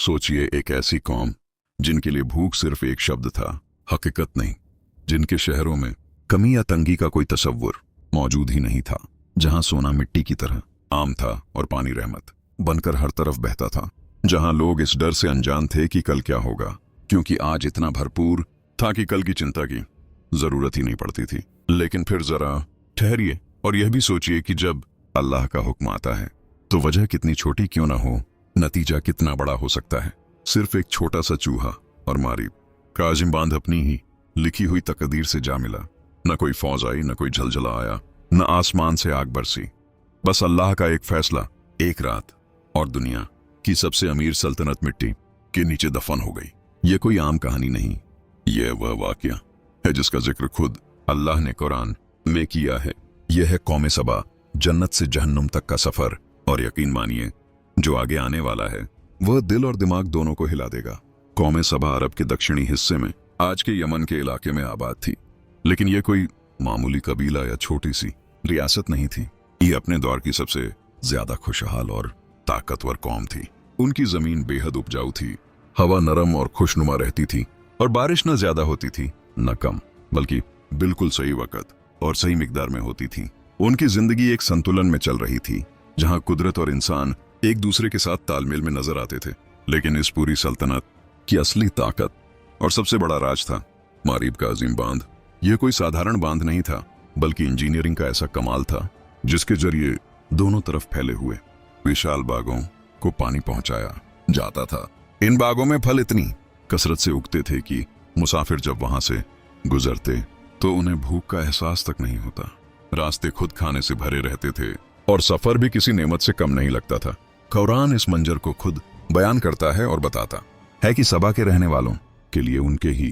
सोचिए, एक ऐसी कौम जिनके लिए भूख सिर्फ एक शब्द था, हकीकत नहीं, जिनके शहरों में कमी या तंगी का कोई तसव्वुर मौजूद ही नहीं था, जहां सोना मिट्टी की तरह आम था और पानी रहमत बनकर हर तरफ बहता था, जहां लोग इस डर से अनजान थे कि कल क्या होगा, क्योंकि आज इतना भरपूर था कि कल की चिंता की जरूरत ही नहीं पड़ती थी। लेकिन फिर जरा ठहरिए और यह भी सोचिए कि जब अल्लाह का हुक्म आता है तो वजह कितनी छोटी क्यों ना हो, नतीजा कितना बड़ा हो सकता है। सिर्फ एक छोटा सा चूहा और मारीब का अजीम बांध अपनी ही लिखी हुई तकदीर से जा मिला। न कोई फौज आई, न कोई झलझला आया, न आसमान से आग बरसी, बस अल्लाह का एक फैसला, एक रात, और दुनिया की सबसे अमीर सल्तनत मिट्टी के नीचे दफन हो गई। यह कोई आम कहानी नहीं, यह वह वाकया है जिसका जिक्र खुद अल्लाह ने कुरान में किया है। यह है कौमे सबा, जन्नत से जहन्नुम तक का सफर, और यकीन मानिए जो आगे आने वाला है वह दिल और दिमाग दोनों को हिला देगा। कौमे सबा अरब के दक्षिणी हिस्से में आज के यमन के इलाके में आबाद थी, लेकिन यह कोई मामूली कबीला या छोटी सी रियासत नहीं थी। ये अपने दौर की सबसे ज्यादा खुशहाल और ताकतवर कौम थी। उनकी जमीन बेहद उपजाऊ थी, हवा नरम और खुशनुमा रहती थी, और बारिश न ज्यादा होती थी न कम, बल्कि बिल्कुल सही वक्त और सही मिकदार में होती थी। उनकी जिंदगी एक संतुलन में चल रही थी, जहां कुदरत और इंसान एक दूसरे के साथ तालमेल में नजर आते थे। लेकिन इस पूरी सल्तनत की असली ताकत और सबसे बड़ा राज था मारीब का अजीम बांध। यह कोई साधारण बांध नहीं था, बल्कि इंजीनियरिंग का ऐसा कमाल था जिसके जरिए दोनों तरफ फैले हुए विशाल बागों को पानी पहुंचाया जाता था। इन बागों में फल इतनी कसरत से उगते थे कि मुसाफिर जब वहां से गुजरते तो उन्हें भूख का एहसास तक नहीं होता। रास्ते खुद खाने से भरे रहते थे और सफर भी किसी नेमत से कम नहीं लगता था। कुरान इस मंजर को खुद बयान करता है और बताता है कि सबा के रहने वालों के लिए उनके ही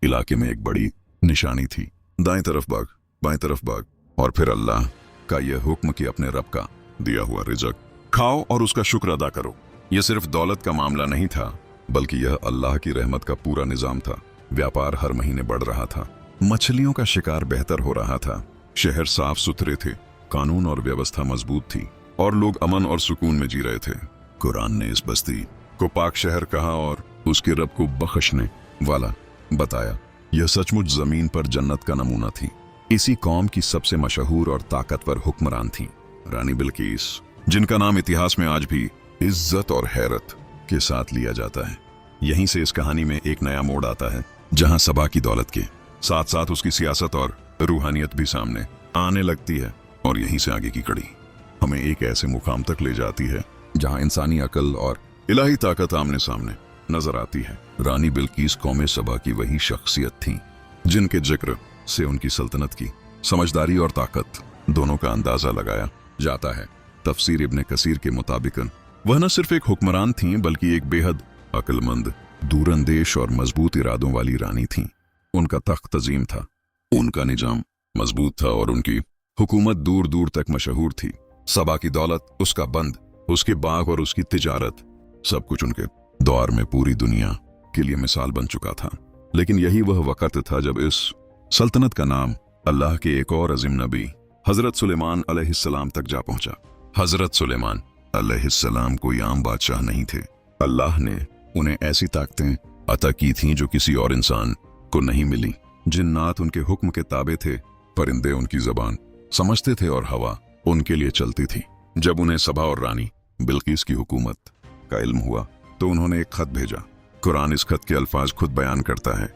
इलाके में एक बड़ी निशानी थी। दाएं तरफ बाग, बाएं तरफ बाग, और फिर अल्लाह का यह हुक्म कि अपने रब का दिया हुआ रिज़्क खाओ और उसका शुक्र अदा करो। यह सिर्फ दौलत का मामला नहीं था, बल्कि यह अल्लाह की रहमत का पूरा निजाम था। व्यापार हर महीने बढ़ रहा था, मछलियों का शिकार बेहतर हो रहा था, शहर साफ सुथरे थे, कानून और व्यवस्था मजबूत थी, और लोग अमन और सुकून में जी रहे थे। कुरान ने इस बस्ती को पाक शहर कहा और उसके रब को बख्शने वाला बताया। यह सचमुच जमीन पर जन्नत का नमूना थी। इसी कौम की सबसे मशहूर और ताकतवर हुक्मरान थी रानी बिल्किस, जिनका नाम इतिहास में आज भी इज्जत और हैरत के साथ लिया जाता है। यहीं से इस कहानी में एक नया मोड़ आता है, जहां सबा की दौलत के साथ साथ उसकी सियासत और रूहानियत भी सामने आने लगती है। और यहीं से आगे की कड़ी हमें एक ऐसे मुकाम तक ले जाती है जहां इंसानी अकल और इलाही ताकत आमने सामने नजर आती है। रानी बिल्किस कौमे सबा की वही शख्सियत थी जिनके जिक्र से उनकी सल्तनत की समझदारी और ताकत दोनों का अंदाजा लगाया जाता है। तफसीर इब्ने कसीर के मुताबिक वह न सिर्फ एक हुक्मरान थी, बल्कि एक बेहद अक्लमंद, दूरंदेश और मजबूत इरादों वाली रानी थी। उनका तख्त अजीम था, उनका निजाम मजबूत था, और उनकी हुकूमत दूर दूर तक मशहूर थी। सबा की दौलत, उसका बंद, उसके बाग और उसकी तिजारत, सब कुछ उनके दौर में पूरी दुनिया के लिए मिसाल बन चुका था। लेकिन यही वह वक्त था जब इस सल्तनत का नाम अल्लाह के एक और अजीम नबी हजरत सुलेमान अलैहिस्सलाम तक जा पहुंचा। हजरत सुलेमान अलैहिस्सलाम कोई आम बादशाह नहीं थे। अल्लाह ने उन्हें ऐसी ताकतें अता की थीं जो किसी और इंसान को नहीं मिली। जिन्नात उनके हुक्म के ताबे थे, परिंदे उनकी जबान समझते थे, और हवा उनके लिए चलती थी। जब उन्हें सबा और रानी बिल्किस की हुकूमत का इल्म हुआ तो उन्होंने एक खत भेजा। कुरान इस खत के अल्फाज खुद बयान करता है।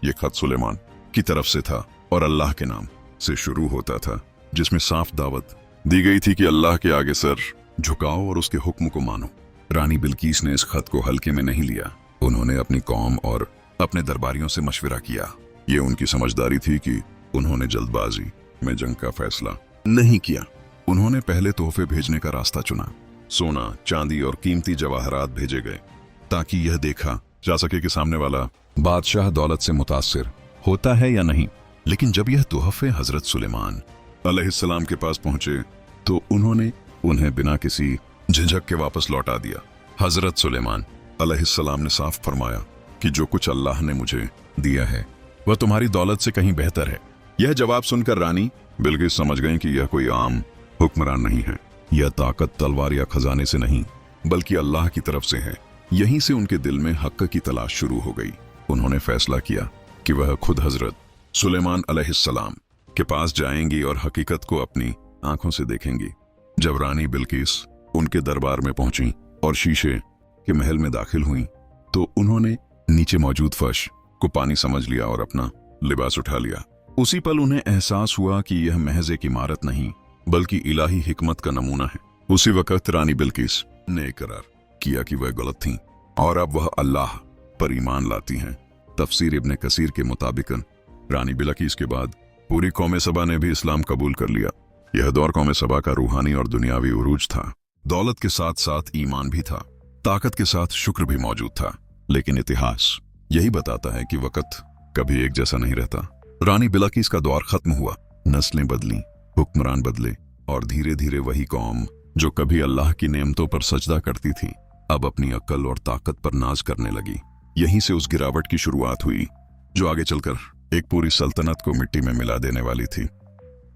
यह खत सुलेमान की तरफ से था और अल्लाह के नाम से शुरू होता था, जिसमें साफ दावत दी गई थी कि अल्लाह के आगे सर झुकाओ और उसके हुक्म को मानो। रानी बिल्किस ने इस खत को हल्के में नहीं लिया। उन्होंने अपनी कौम और अपने दरबारियों से मशविरा किया। ये उनकी समझदारी थी कि उन्होंने जल्दबाजी में जंग का फैसला नहीं किया। उन्होंने पहले तोहफे भेजने का रास्ता चुना। सोना, चांदी और कीमती जवाहरात भेजे गए ताकि यह देखा जा सके कि सामने वाला बादशाह दौलत से मुतासिर होता है या नहीं। लेकिन जब यह तोहफे हजरत सुलेमान अलैहिस्सलाम के पास पहुंचे तो उन्होंने उन्हें बिना किसी झिझक के वापस लौटा दिया। हजरत सुलेमान अलैहिस्सलाम ने साफ फरमाया कि जो कुछ अल्लाह ने मुझे दिया है वह तुम्हारी दौलत से कहीं बेहतर है। यह जवाब सुनकर रानी बिल्किस समझ गई कि यह कोई आम हुक्मरान नहीं है। यह ताकत तलवार या खजाने से नहीं, बल्कि अल्लाह की तरफ से है। यहीं से उनके दिल में हक की तलाश शुरू हो गई। उन्होंने फैसला किया कि वह खुद हजरत सुलेमान अलैहिस्सलाम के पास जाएंगी और हकीकत को अपनी आंखों से देखेंगी। जब रानी बिल्किस उनके दरबार में पहुंची और शीशे के महल में दाखिल हुई तो उन्होंने नीचे मौजूद फर्श को पानी समझ लिया और अपना लिबास उठा लिया। उसी पल उन्हें एहसास हुआ कि यह महज एक इमारत नहीं बल्कि इलाही हिकमत का नमूना है। उसी वक्त रानी बिल्किस ने इकरार किया कि वह गलत थीं और अब वह अल्लाह पर ईमान लाती हैं। तफसीर इब्ने कसीर के मुताबिक रानी बिल्किस के बाद पूरी कौम सबा ने भी इस्लाम कबूल कर लिया। यह दौर कौम सबा का रूहानी और दुनियावी उरूज था। दौलत के साथ साथ ईमान भी था, ताकत के साथ शुक्र भी मौजूद था। लेकिन इतिहास यही बताता है कि वक्त कभी एक जैसा नहीं रहता। रानी बिल्किस का दौर खत्म हुआ, नस्लें बदली, हुक्मरान बदले और धीरे धीरे वही कौम जो कभी अल्लाह की नेमतों पर सजदा करती थी अब अपनी अक्ल और ताकत पर नाज करने लगी। यहीं से उस गिरावट की शुरुआत हुई जो आगे चलकर एक पूरी सल्तनत को मिट्टी में मिला देने वाली थी।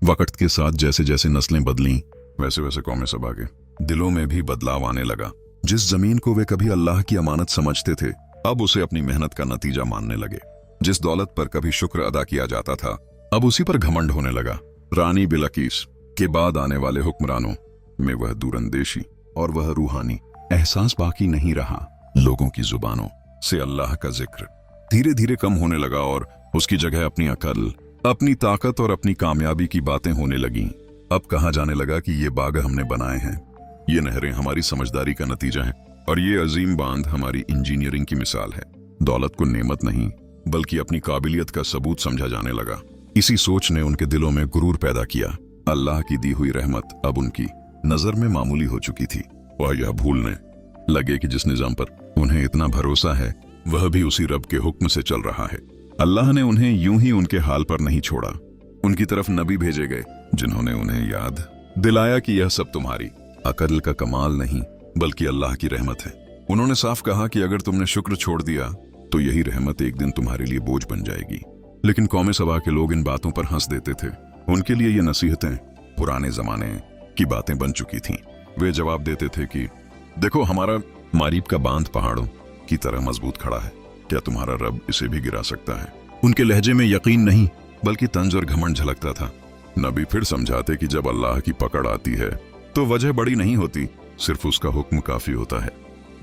वक्त के साथ जैसे जैसे नस्लें बदलीं वैसे वैसे कौम सबा के दिलों में भी बदलाव आने लगा। जिस जमीन को वे कभी अल्लाह की अमानत समझते थे अब उसे अपनी मेहनत का नतीजा मानने लगे। जिस दौलत पर कभी शुक्र अदा किया जाता था अब उसी पर घमंड होने लगा। रानी बिल्किस के बाद आने वाले हुक्मरानों में वह दूरंदेशी और वह रूहानी एहसास बाकी नहीं रहा। लोगों की जुबानों से अल्लाह का जिक्र धीरे धीरे कम होने लगा और उसकी जगह अपनी अकल, अपनी ताकत और अपनी कामयाबी की बातें होने लगीं। अब कहा जाने लगा कि ये बाग हमने बनाए हैं, ये नहरें हमारी समझदारी का नतीजा है और ये अजीम बांध हमारी इंजीनियरिंग की मिसाल है। दौलत को नेमत नहीं बल्कि अपनी काबिलियत का सबूत समझा जाने लगा। इसी सोच ने उनके दिलों में गुरूर पैदा किया। अल्लाह की दी हुई रहमत अब उनकी नजर में मामूली हो चुकी थी। वह यह भूलने लगे कि जिस निजाम पर उन्हें इतना भरोसा है वह भी उसी रब के हुक्म से चल रहा है। अल्लाह ने उन्हें यूं ही उनके हाल पर नहीं छोड़ा। उनकी तरफ नबी भेजे गए जिन्होंने उन्हें याद दिलाया कि यह सब तुम्हारी अकल का कमाल नहीं बल्कि अल्लाह की रहमत है। उन्होंने साफ कहा कि अगर तुमने शुक्र छोड़ दिया तो यही रहमत एक दिन तुम्हारे लिए बोझ बन जाएगी। लेकिन कौम सबा के लोग इन बातों पर हंस देते थे। उनके लिए ये नसीहतें पुराने जमाने की बातें बन चुकी थीं। वे जवाब देते थे कि देखो हमारा मारीब का बांध पहाड़ों की तरह मजबूत खड़ा है, क्या तुम्हारा रब इसे भी गिरा सकता है? उनके लहजे में यकीन नहीं बल्कि तंज और घमंड झलकता था। नबी फिर समझाते कि जब अल्लाह की पकड़ आती है तो वजह बड़ी नहीं होती, सिर्फ उसका हुक्म काफी होता है।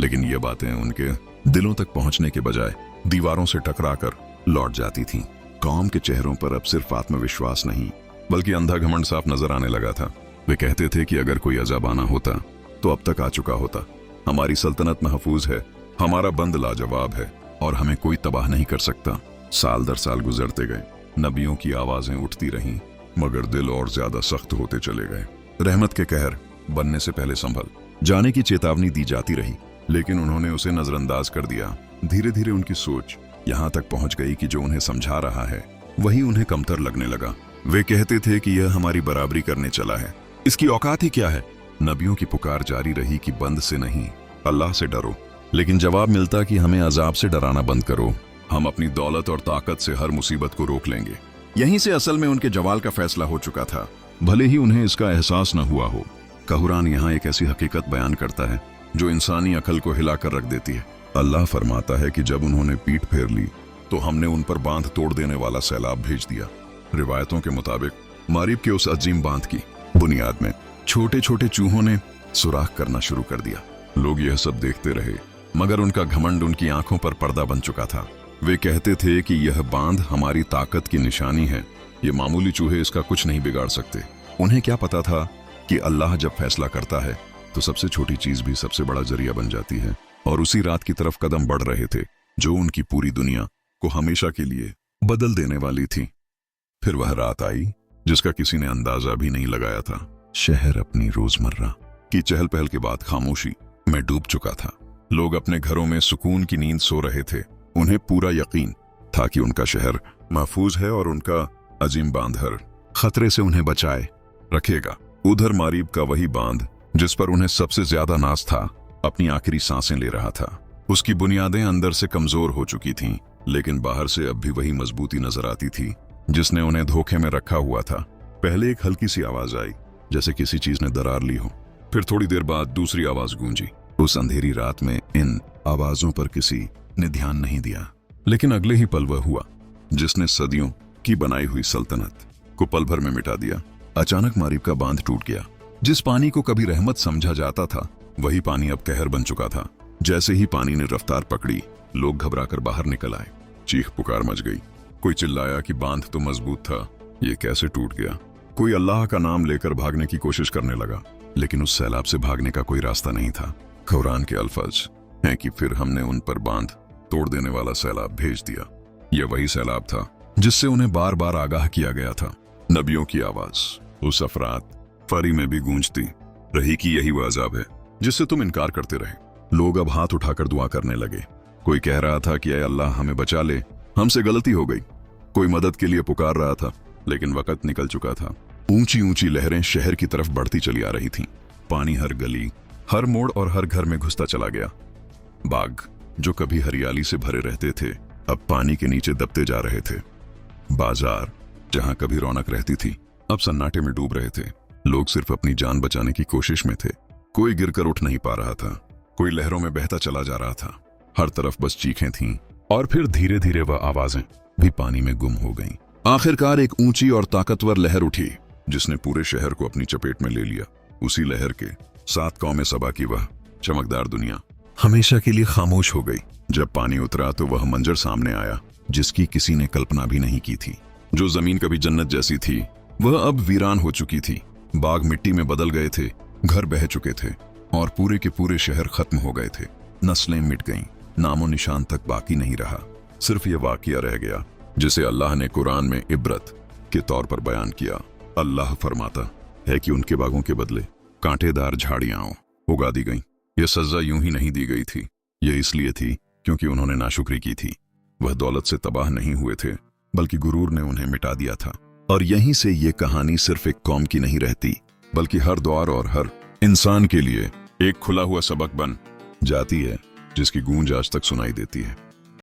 लेकिन ये बातें उनके दिलों तक पहुंचने के बजाय दीवारों से टकराकर लौट जाती थीं। कौम के चेहरों पर अब सिर्फ आत्मविश्वास नहीं बल्कि अंधा घमंड साफ नजर आने लगा था। वे कहते थे कि अगर कोई अज़ाब आना होता तो अब तक आ चुका होता। हमारी सल्तनत महफूज है, हमारा बंद लाजवाब है और हमें कोई तबाह नहीं कर सकता। साल दर साल गुजरते गए, नबियों की आवाजें उठती रहीं मगर दिल और ज्यादा सख्त होते चले गए। रहमत के कहर बनने से पहले संभल जाने की चेतावनी दी जाती रही लेकिन उन्होंने उसे नजरअंदाज कर दिया। धीरे धीरे उनकी सोच यहाँ तक पहुंच गई कि जो उन्हें समझा रहा है वही उन्हें कमतर लगने लगा। वे कहते थे कि यह हमारी बराबरी करने चला है, इसकी औकात ही क्या है। नबियों की पुकार जारी रही कि बंद से नहीं अल्लाह से डरो, लेकिन जवाब मिलता कि हमें अजाब से डराना बंद करो, हम अपनी दौलत और ताकत से हर मुसीबत को रोक लेंगे। यहीं से असल में उनके जवाल का फैसला हो चुका था, भले ही उन्हें इसका एहसास न हुआ हो। कुरान यहाँ एक ऐसी हकीकत बयान करता है जो इंसानी अकल को हिलाकर रख देती है। अल्लाह फरमाता है कि जब उन्होंने पीठ फेर ली तो हमने उन पर बांध तोड़ देने वाला सैलाब भेज दिया। रिवायतों के मुताबिक मारीब के उस अजीम बांध की बुनियाद में छोटे छोटे चूहों ने सुराख करना शुरू कर दिया। लोग यह सब देखते रहे मगर उनका घमंड उनकी आंखों पर पर्दा बन चुका था। वे कहते थे कि यह बांध हमारी ताकत की निशानी है, ये मामूली चूहे इसका कुछ नहीं बिगाड़ सकते। उन्हें क्या पता था कि अल्लाह जब फैसला करता है तो सबसे छोटी चीज भी सबसे बड़ा जरिया बन जाती है। और उसी रात की तरफ कदम बढ़ रहे थे जो उनकी पूरी दुनिया को हमेशा के लिए बदल देने वाली थी। फिर वह रात आई जिसका किसी ने अंदाजा भी नहीं लगाया था। शहर अपनी रोजमर्रा की चहल पहल के बाद खामोशी में डूब चुका था। लोग अपने घरों में सुकून की नींद सो रहे थे। उन्हें पूरा यकीन था कि उनका शहर महफूज है और उनका अजीम बांध हर खतरे से उन्हें बचाए रखेगा। उधर मारीब का वही बांध जिस पर उन्हें सबसे ज्यादा नाज था अपनी आखिरी सांसें ले रहा था। उसकी बुनियादें अंदर से कमजोर हो चुकी थीं, लेकिन बाहर से अब भी वही मजबूती नजर आती थी जिसने उन्हें धोखे में रखा हुआ था। पहले एक हल्की सी आवाज आई जैसे किसी चीज ने दरार ली हो, फिर थोड़ी देर बाद दूसरी आवाज गूंजी उस अंधेरी रात में इन आवाजों पर किसी ने ध्यान नहीं दिया, लेकिन अगले ही पल वह हुआ जिसने सदियों की बनाई हुई सल्तनत को पल भर में मिटा दिया। अचानक मारीब का बांध टूट गया। जिस पानी को कभी रहमत समझा जाता था, वही पानी अब कहर बन चुका था। जैसे ही पानी ने रफ्तार पकड़ी, लोग घबराकर बाहर निकल आए। चीख पुकार मच गई। कोई चिल्लाया कि बांध तो मजबूत था, ये कैसे टूट गया। कोई अल्लाह का नाम लेकर भागने की कोशिश करने लगा, लेकिन उस सैलाब से भागने का कोई रास्ता नहीं था। कुरान के अल्फाज हैं कि फिर हमने उन पर बांध तोड़ देने वाला सैलाब भेज दिया। यह वही सैलाब था जिससे उन्हें बार बार आगाह किया गया था। नबियों की आवाज उस अफरात फरी में भी गूंजती रही कि यही वह अजाब है जिससे तुम इनकार करते रहे। लोग अब हाथ उठाकर दुआ करने लगे। कोई कह रहा था कि ऐ अल्लाह हमें बचा ले, हमसे गलती हो गई। कोई मदद के लिए पुकार रहा था, लेकिन वक्त निकल चुका था। ऊंची ऊंची लहरें शहर की तरफ बढ़ती चली आ रही थीं। पानी हर गली, हर मोड़ और हर घर में घुसता चला गया। बाग जो कभी हरियाली से भरे रहते थे, अब पानी के नीचे दबते जा रहे थे। बाजार जहां कभी रौनक रहती थी, अब सन्नाटे में डूब रहे थे। लोग सिर्फ अपनी जान बचाने की कोशिश में थे। कोई गिरकर उठ नहीं पा रहा था, कोई लहरों में बहता चला जा रहा था। हर तरफ बस चीखें थीं, और फिर धीरे धीरे वह आवाजें भी पानी में गुम हो गईं। आखिरकार एक ऊंची और ताकतवर लहर उठी जिसने पूरे शहर को अपनी चपेट में ले लिया। उसी लहर के 7 कौमें सबा की वह चमकदार दुनिया हमेशा के लिए खामोश हो गई। जब पानी उतरा तो वह मंजर सामने आया जिसकी किसी ने कल्पना भी नहीं की थी। जो जमीन कभी जन्नत जैसी थी, वह अब वीरान हो चुकी थी। बाग मिट्टी में बदल गए थे, घर बह चुके थे, और पूरे के पूरे शहर खत्म हो गए थे। नस्लें मिट गईं, नामो निशान तक बाकी नहीं रहा। सिर्फ ये वाकया रह गया जिसे अल्लाह ने कुरान में इबरत के तौर पर बयान किया। अल्लाह फरमाता है कि उनके बागों के बदले कांटेदार झाड़ियां उगा दी गईं। यह सजा यूं ही नहीं दी गई थी, यह इसलिए थी क्योंकि उन्होंने नाशुक्री की थी। वह दौलत से तबाह नहीं हुए थे, बल्कि गुरूर ने उन्हें मिटा दिया था। और यहीं से ये कहानी सिर्फ एक कौम की नहीं रहती, बल्कि हर दौर और हर इंसान के लिए एक खुला हुआ सबक बन जाती है, जिसकी गूंज आज तक सुनाई देती है।